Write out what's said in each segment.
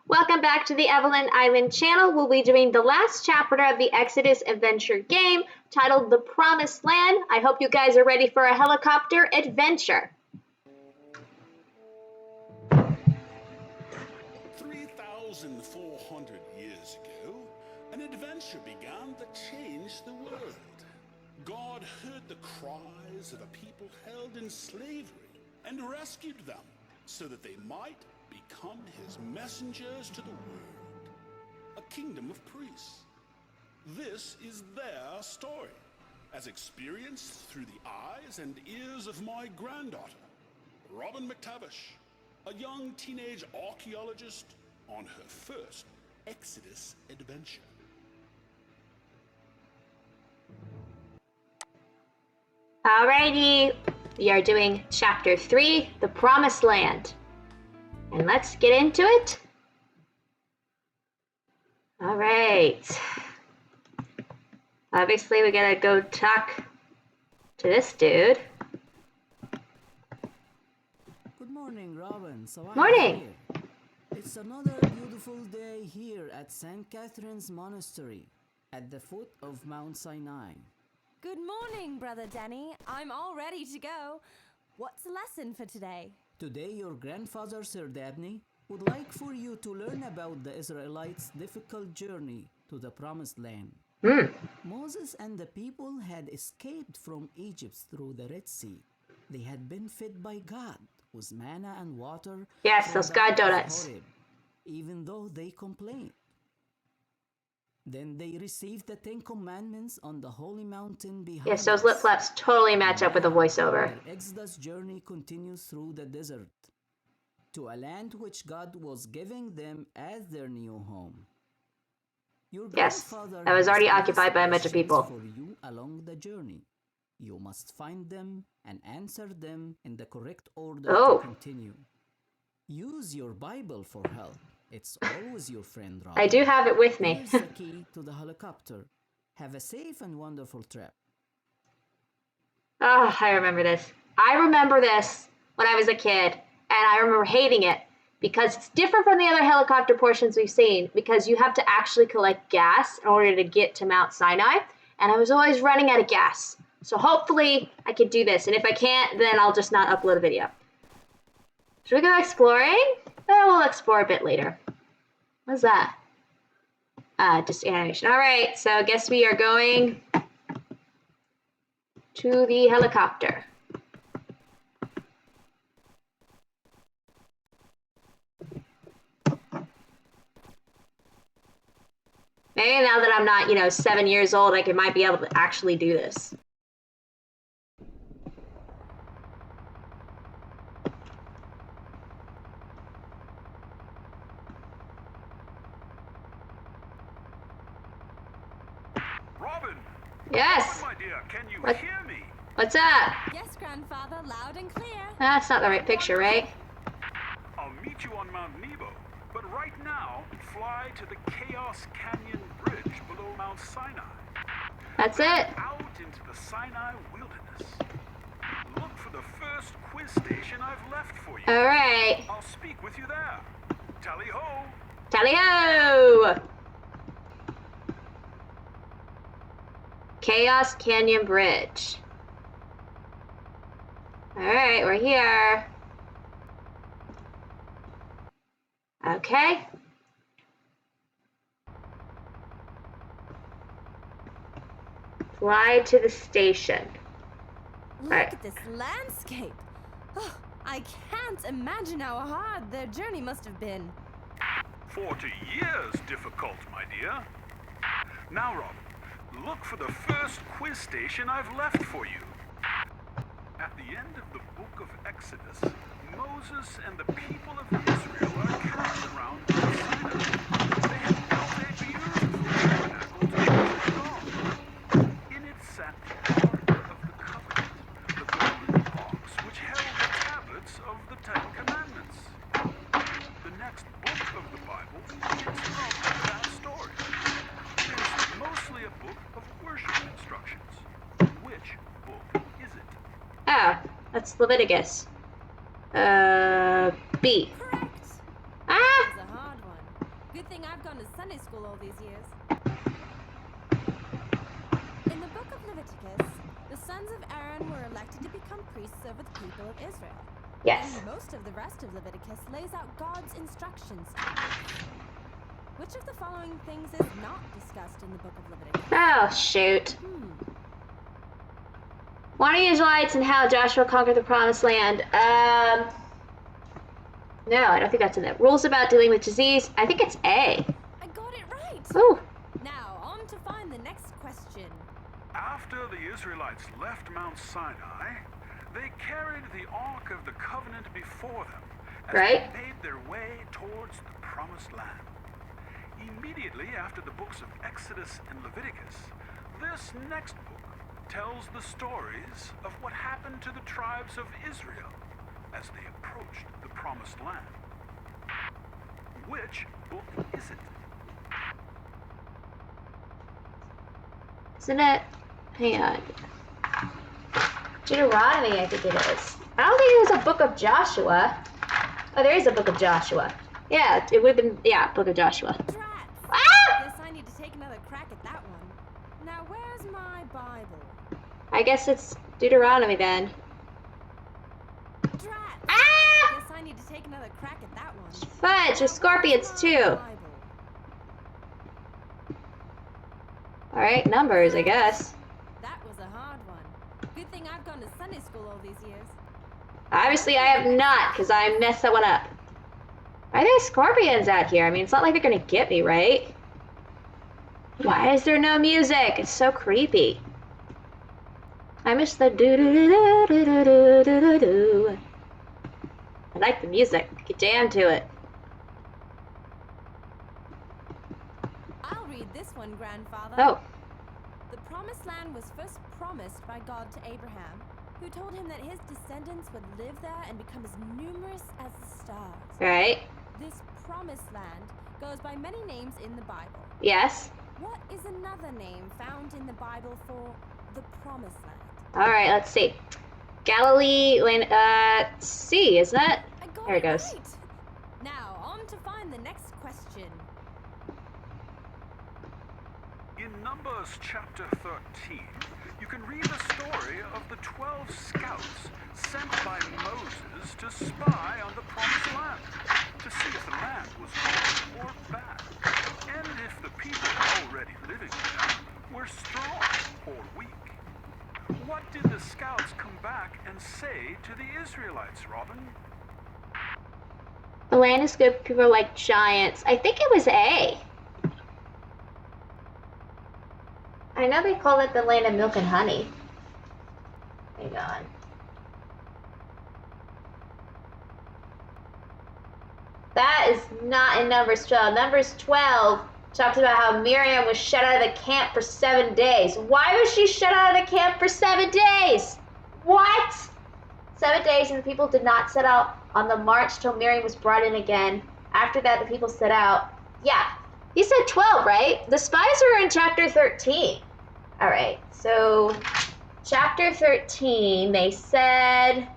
Welcome back to the Evelyn Island channel. We'll be doing the last chapter of the Exodus adventure game titled The Promised Land. I hope you guys are ready for a helicopter adventure. 3,400 years ago, an adventure began that changed the world. God heard the cries of a people held in slavery and rescued them so that they might become his messengers to the world. A kingdom of priests. This is their story, as experienced through the eyes and ears of my granddaughter, Robin McTavish, a young teenage archaeologist on her first Exodus adventure. Alrighty, we are doing chapter 3, The Promised Land. And let's get into it. Alright. Obviously, we gotta go talk to this dude. Good morning, Robin. Morning. It's another beautiful day here at St. Catherine's Monastery, at the foot of Mount Sinai. Good morning, Brother Danny. I'm all ready to go. What's the lesson for today? Today, your grandfather, Sir Dabney, would like for you to learn about the Israelites' difficult journey to the Promised Land. Moses and the people had escaped from Egypt through the Red Sea. They had been fed by God with manna and water. Yes, those God donuts. Horeb, even though they complained. Then they received the 10 Commandments on the holy mountain behind Yes, those us. lip flaps totally match up with the voiceover. Their Exodus journey continues through the desert to a land which God was giving them as their new home. Your Yes, grandfather I was already has occupied by a bunch of questions people. for you along the journey. You must find them and answer them in the correct order Oh. to continue. Use your Bible for help. It's always your friend, Robin. I do have it with me. Here's the key to the helicopter. Have a safe and wonderful trip. Oh, I remember this. I remember this when I was a kid, and I remember hating it because it's different from the other helicopter portions we've seen because you have to actually collect gas in order to get to Mount Sinai, and I was always running out of gas. So hopefully I can do this, and if I can't, then I'll just not upload a video. Should we go exploring? We'll explore a bit later. What's that? Just animation. All right, so I guess we are going to the helicopter. Maybe now that I'm not, 7 years old, I might be able to actually do this. Robin! Yes. Robin, my dear, can you What? hear me? What's up? Yes, Grandfather, loud and clear. That's not the right picture, right? I'll meet you on Mount Nebo, but right now, fly to the Chaos Canyon Bridge below Mount Sinai. That's it. Out into the Sinai wilderness. Look for the first quiz station I've left for you. All right. I'll speak with you there. Tally-ho! Tally-ho! Chaos Canyon Bridge. All right, we're here. Okay. Fly to the station. Look Right. at this landscape. Oh, I can't imagine how hard their journey must have been. 40 years difficult, my dear. Now, Robin, look for the first quiz station I've left for you. At the end of the book of Exodus, Moses and the people of Israel are camped around Mount Sinai. They have built a beautiful tabernacle to worship God. In it sat the Ark of the Covenant, the golden box which held the tablets of the 10 Commandments. The next book of the Bible is from that story. It's mostly a book of worship instructions. Which book is it? Oh, that's Leviticus. B. Correct. Ah! It's a hard one. Good thing I've gone to Sunday school all these years. In the book of Leviticus, the sons of Aaron were elected to become priests over the people of Israel. Yes. And most of the rest of Leviticus lays out God's instructions to the priests. Which of the following things is not discussed in the book of Leviticus? Oh, shoot. Wandering Israelites and how Joshua conquered the promised land. No, I don't think that's in there. Rules about dealing with disease. I think it's A. I got it right! Ooh. Now, on to find the next question. After the Israelites left Mount Sinai, they carried the Ark of the Covenant before them as Right. they made their way towards the Promised Land. Immediately after the books of Exodus and Leviticus, this next book tells the stories of what happened to the tribes of Israel as they approached the Promised Land. Which book is it? Isn't it? Hang on. Deuteronomy, I think it is. I don't think it was a book of Joshua. Oh, there is a book of Joshua. Yeah, it would have been, yeah, book of Joshua. Drats! Ah! Guess I need to take another crack at that one. Now, where's my Bible? I guess it's Deuteronomy then. Drats! Ah! Guess I need to take another crack at that one. Fudge, there's scorpions Where's my too. Bible? Alright, numbers, I guess. That was a hard one. Good thing I've gone to Sunday school all these years. Obviously I have not, because I messed that one up. Why are there scorpions out here? I mean, it's not like they're gonna get me, right? Why is there no music? It's so creepy. I miss the do-do-do-do-do-do-do-do. I like the music. Get jam to it. I'll read this one, Grandfather. Oh, The Promised Land was first promised by God to Abraham, who told him that his descendants would live there and become as numerous as the stars. right. This Promised Land goes by many names in the Bible. Yes. What is another name found in the Bible for the Promised Land? Alright, let's see. Galilee, C, isn't it? I got There it goes. right. Now, on to find the next question. In Numbers chapter 13, you can read the story of the 12 scouts sent by Moses to spy on the Promised Land, to see if the land was good or bad, and if the people already living there were strong or weak. What did the scouts come back and say to the Israelites, Robin? The land is good, people are like giants. I think it was A. I know they call it the land of milk and honey. Hang on. That is not in Numbers 12. Numbers 12 talks about how Miriam was shut out of the camp for 7 days. Why was she shut out of the camp for 7 days? What? 7 days, and the people did not set out on the march till Miriam was brought in again. After that, the people set out. Yeah, he said 12, right? The spies are in chapter 13. All right, so chapter 13, they said,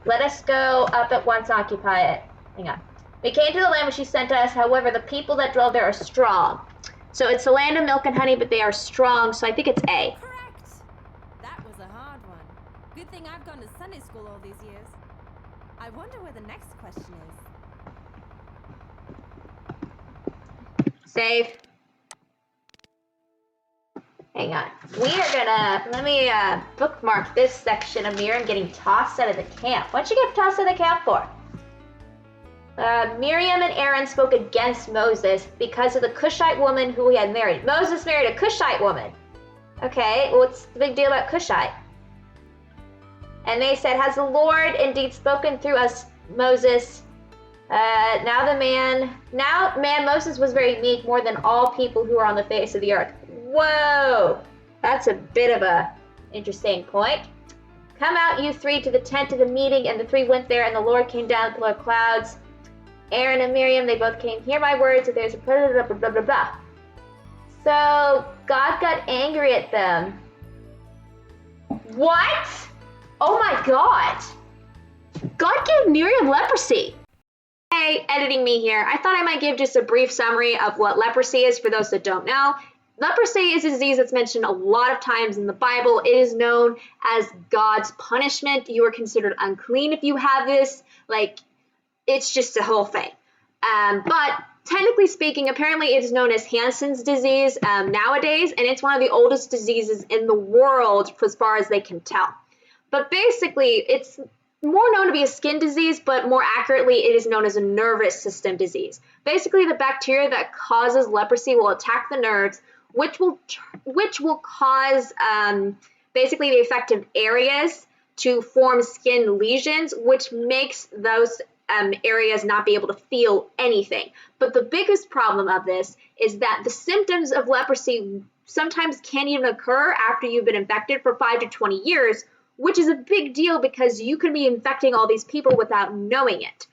let us go up at once and occupy it. Hang on. We came to the land which she sent us. However, the people that dwell there are strong. So it's the land of milk and honey, but they are strong. So I think it's A. Correct! That was a hard one. Good thing I've gone to Sunday school all these years. I wonder where the next question is. Save. Hang on. We are gonna, let me bookmark this section of Miriam getting tossed out of the camp. What'd you get tossed out of the camp for? Miriam and Aaron spoke against Moses because of the Cushite woman who he had married. Moses married a Cushite woman. Okay, what's the big deal about Cushite? And they said, has the Lord indeed spoken through us, Moses? Now Moses was very meek, more than all people who are on the face of the earth. Whoa, that's a bit of a interesting point. Come out, you three, to the tent of the meeting, and the three went there, and the Lord came down in a pillar of clouds. Aaron and Miriam, they both came. Hear my words, that there's a blah, blah, blah, blah, blah, blah. So God got angry at them. What? Oh my God. God gave Miriam leprosy. way, editing me here, I thought I might give just a brief summary of what leprosy is for those that don't know. Leprosy is a disease that's mentioned a lot of times in the Bible. It is known as God's punishment. You are considered unclean if you have this. Like, it's just a whole thing. But technically speaking, apparently it is known as Hansen's disease nowadays, and it's one of the oldest diseases in the world as far as they can tell. But basically, it's more known to be a skin disease, but more accurately, it is known as a nervous system disease. Basically, the bacteria that causes leprosy will attack the nerves, which will cause basically the affected areas to form skin lesions, which makes those areas not be able to feel anything. But the biggest problem of this is that the symptoms of leprosy sometimes can't even occur after you've been infected for 5 to 20 years, which is a big deal because you could be infecting all these people without knowing it.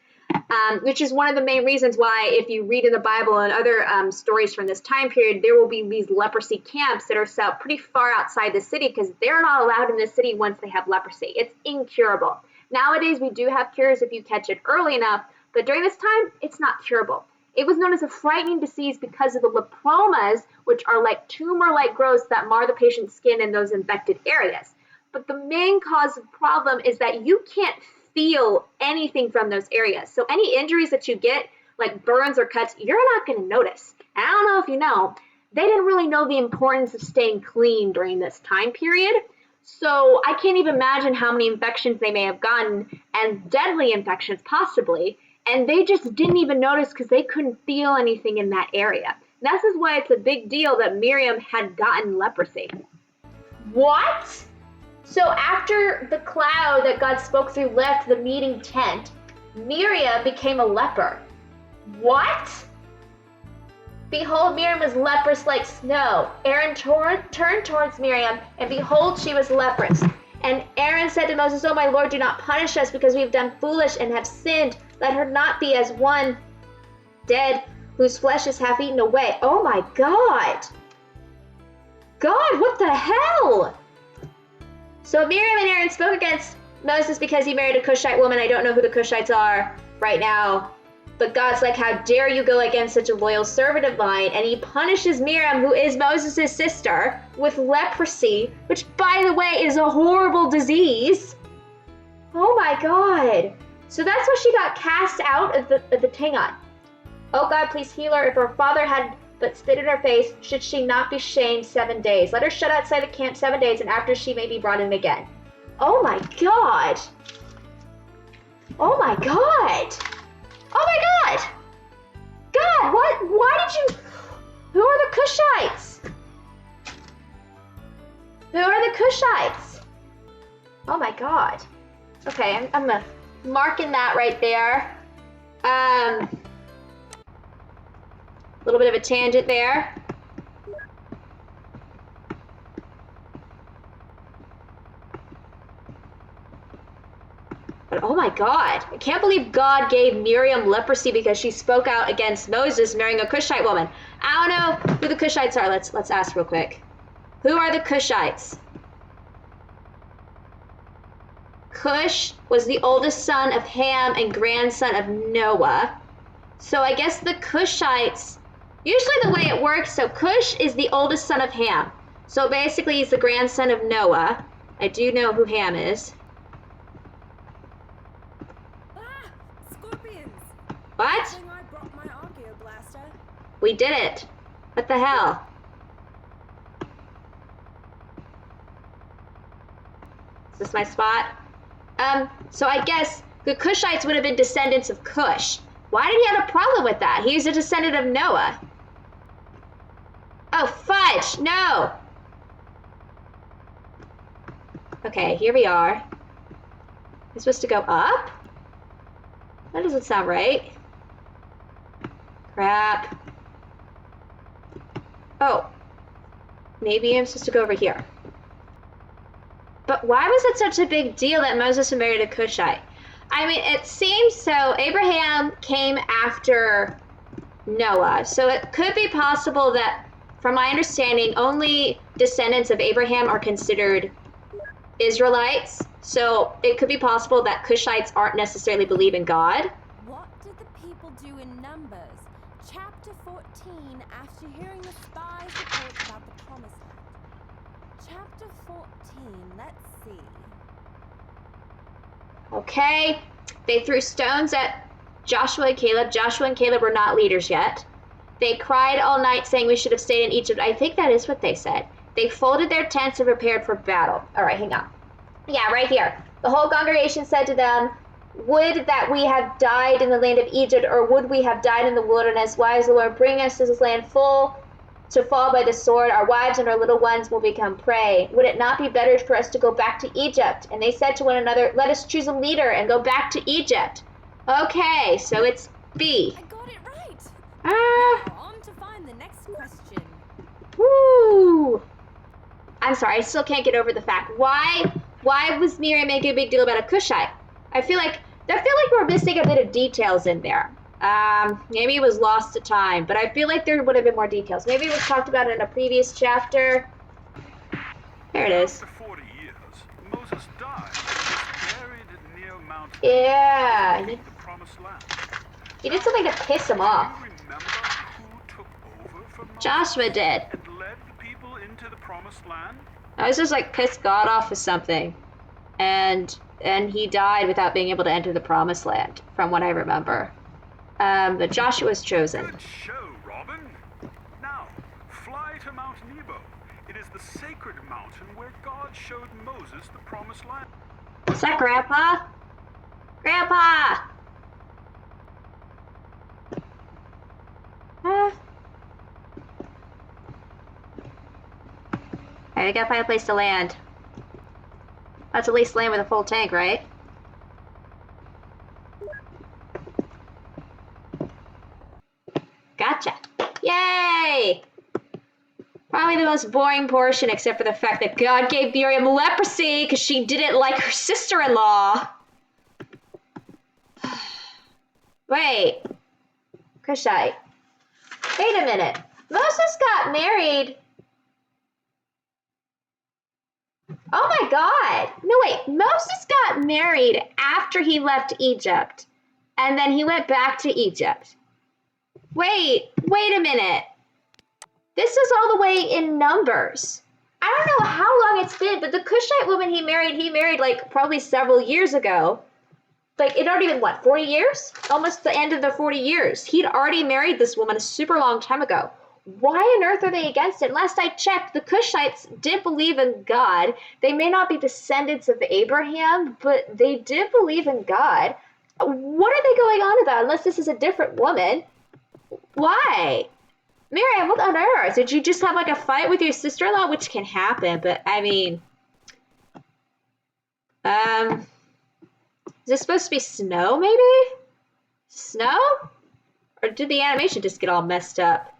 Which is one of the main reasons why, if you read in the Bible and other stories from this time period, there will be these leprosy camps that are set up pretty far outside the city because they're not allowed in the city once they have leprosy. It's incurable. Nowadays, we do have cures if you catch it early enough, but during this time, it's not curable. It was known as a frightening disease because of the lepromas, which are like tumor-like growths that mar the patient's skin in those infected areas. But the main cause of the problem is that you can't feel anything from those areas. So any injuries that you get, like burns or cuts, you're not going to notice. And I don't know if you know, they didn't really know the importance of staying clean during this time period. So I can't even imagine how many infections they may have gotten, and deadly infections possibly, and they just didn't even notice because they couldn't feel anything in that area. This is why it's a big deal that Miriam had gotten leprosy. What? So after the cloud that God spoke through left the meeting tent, Miriam became a leper. What? Behold, Miriam was leprous like snow. Aaron turned towards Miriam, and behold, she was leprous. And Aaron said to Moses, "Oh, my Lord, do not punish us because we have done foolish and have sinned. Let her not be as one dead whose flesh is half eaten away." Oh my God. God, what the hell? So Miriam and Aaron spoke against Moses because he married a Cushite woman. I don't know who the Cushites are right now. But God's like, how dare you go against such a loyal servant of mine? And he punishes Miriam, who is Moses' sister, with leprosy, which, by the way, is a horrible disease. Oh my God. So that's why she got cast out of the Tangon. Oh God, please heal her. If her father had but spit in her face, should she not be shamed 7 days? Let her shut outside the camp 7 days, and after she may be brought in again. Oh my God. Oh my God. Oh my God. God, what? Why did you? Who are the Cushites? Who are the Cushites? Oh my God. Okay, I'm marking that right there. A little bit of a tangent there. But oh my God, I can't believe God gave Miriam leprosy because she spoke out against Moses marrying a Cushite woman. I don't know who the Cushites are. Let's ask real quick. Who are the Cushites? Cush was the oldest son of Ham and grandson of Noah. So I guess the Cushites, usually the way it works, so Cush is the oldest son of Ham. So basically he's the grandson of Noah. I do know who Ham is. Ah! Scorpions! What? Good thing I brought my Archaeo blaster. We did it. What the hell? Is this my spot? So I guess the Cushites would have been descendants of Cush. Why did he have a problem with that? He's a descendant of Noah. Oh, fudge! No! Okay, here we are. We're supposed to go up? That doesn't sound right. Crap. Oh. Maybe I'm supposed to go over here. But why was it such a big deal that Moses married a Cushite? I mean, it seems so. Abraham came after Noah. So it could be possible that, from my understanding, only descendants of Abraham are considered Israelites. So it could be possible that Cushites aren't necessarily believe in God. What what did the people do in Numbers, chapter 14, after hearing the spies' report about the Promised Land? Chapter 14, let's see. Okay. They threw stones at Joshua and Caleb. Joshua and Caleb were not leaders yet. They cried all night saying we should have stayed in Egypt. I think that is what they said. They folded their tents and prepared for battle. All right, hang on. Yeah, right here. The whole congregation said to them, would that we have died in the land of Egypt, or would we have died in the wilderness? Why is the Lord bringing us to this land full to fall by the sword? Our wives and our little ones will become prey. Would it not be better for us to go back to Egypt? And they said to one another, let us choose a leader and go back to Egypt. Okay, so it's B. I got it right. Ah. Now, on to find the next question. Woo! I'm sorry, I still can't get over the fact. Why was Miriam making a big deal about a Cushite? I feel like we're missing a bit of details in there. Maybe it was lost to time, but I feel like there would have been more details. Maybe it was talked about in a previous chapter. There it is. After 40 years, Moses died and was buried near Mount Yeah. the Promised Land. He did something to piss him off. Do you remember who took over from Moses Joshua did. and led the people into the Promised Land? I was just like pissed God off with something. And he died without being able to enter the Promised Land, from what I remember. But Joshua was chosen. Good show, Robin. Now, fly to Mount Nebo. It is the sacred mountain where God showed Moses the Promised Land. Is that Grandpa? Grandpa! Alright, we gotta find a place to land. Let's at least land with a full tank, right? Gotcha. Yay! Probably the most boring portion, except for the fact that God gave Miriam leprosy because she didn't like her sister-in-law. Wait. Kushite. Wait a minute. Moses got married. Oh my God. No, wait. Moses got married after he left Egypt. And then he went back to Egypt. Wait a minute. This is all the way in Numbers. I don't know how long it's been, but the Cushite woman he married like probably several years ago. Like it already been what, 40 years? Almost the end of the 40 years. He'd already married this woman a super long time ago. Why on earth are they against it? Last I checked, the Cushites did believe in God. They may not be descendants of Abraham, but they did believe in God. What are they going on about unless this is a different woman? Why? Miriam, what on earth? Did you just have like a fight with your sister-in-law? Which can happen, but I mean... Is this supposed to be snow, maybe? Snow? Or did the animation just get all messed up?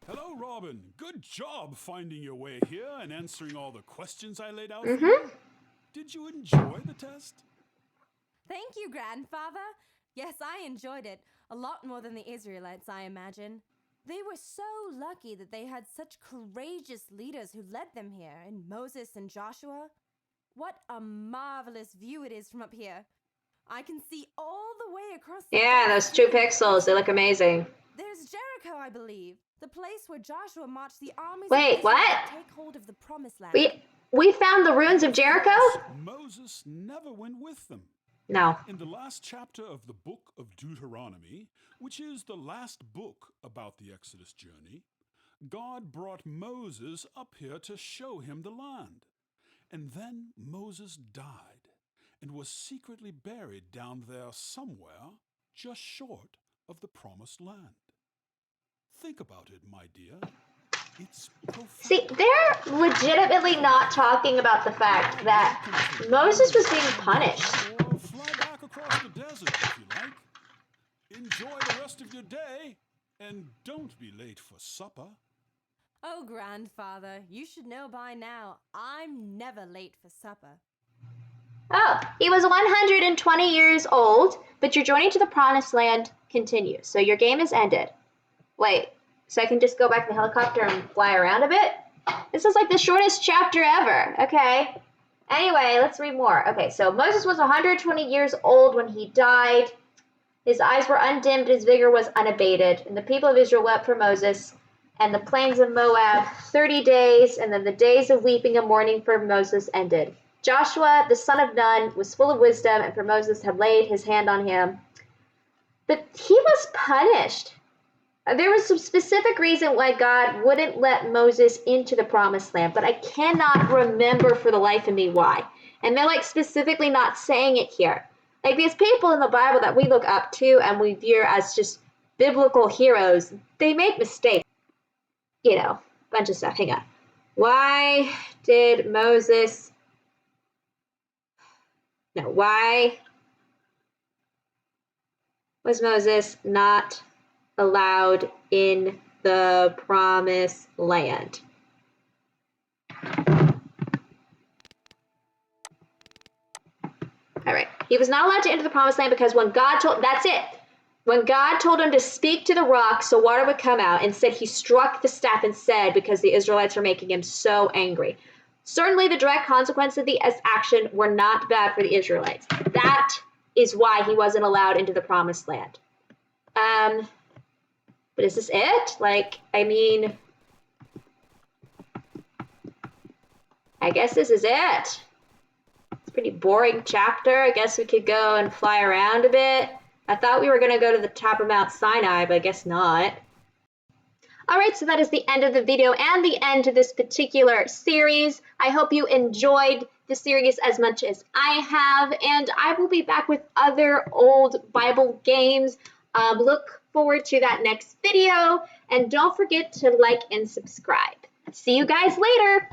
Hello, Robin. Good job finding your way here and answering all the questions I laid out for you. Did you enjoy the test? Thank you, Grandfather. Yes, I enjoyed it. A lot more than the Israelites, I imagine. They were so lucky that they had such courageous leaders who led them here, in Moses and Joshua. What a marvelous view it is from up here. I can see all the way across the Yeah, those 2 pixels, they look amazing. There's Jericho, I believe. The place where Joshua marched the armies Wait, of Israel what? to take hold of the Promised Land. We found the ruins of Jericho? Moses never went with them. No. In the last chapter of the book of Deuteronomy, which is the last book about the Exodus journey, God brought Moses up here to show him the land. And then Moses died and was secretly buried down there somewhere just short of the Promised Land. Think about it, my dear. It's profound. See, they're legitimately not talking about the fact that Moses was being punished. Or fly back across the desert if you like. Enjoy the rest of your day, and don't be late for supper. Oh, Grandfather, you should know by now, I'm never late for supper. Oh, he was 120 years old, but your journey to the Promised Land continues. So your game is ended. Wait, so I can just go back in the helicopter and fly around a bit? This is like the shortest chapter ever. Okay. Anyway, let's read more. Okay, so Moses was 120 years old when he died. His eyes were undimmed, his vigor was unabated. And the people of Israel wept for Moses and the plains of Moab 30 days, and then the days of weeping and mourning for Moses ended. Joshua, the son of Nun, was full of wisdom, and for Moses had laid his hand on him. But he was punished. There was some specific reason why God wouldn't let Moses into the promised land, but I cannot remember for the life of me why. And they're like specifically not saying it here. Like these people in the Bible that we look up to and we view as just biblical heroes, they make mistakes. You know, bunch of stuff. Hang on. Why was Moses not allowed in the promised land? All right. He was not allowed to enter the promised land because when God told him to speak to the rock so water would come out, instead he struck the staff and said, because the Israelites were making him so angry. Certainly the direct consequences of the action were not bad for the Israelites. That is why he wasn't allowed into the promised land. But is this it? Like, I mean, I guess this is it. It's a pretty boring chapter. I guess we could go and fly around a bit. I thought we were going to go to the top of Mount Sinai, but I guess not. All right, so that is the end of the video and the end to this particular series. I hope you enjoyed the series as much as I have, and I will be back with other old Bible games. Look forward to that next video, and don't forget to like and subscribe. See you guys later.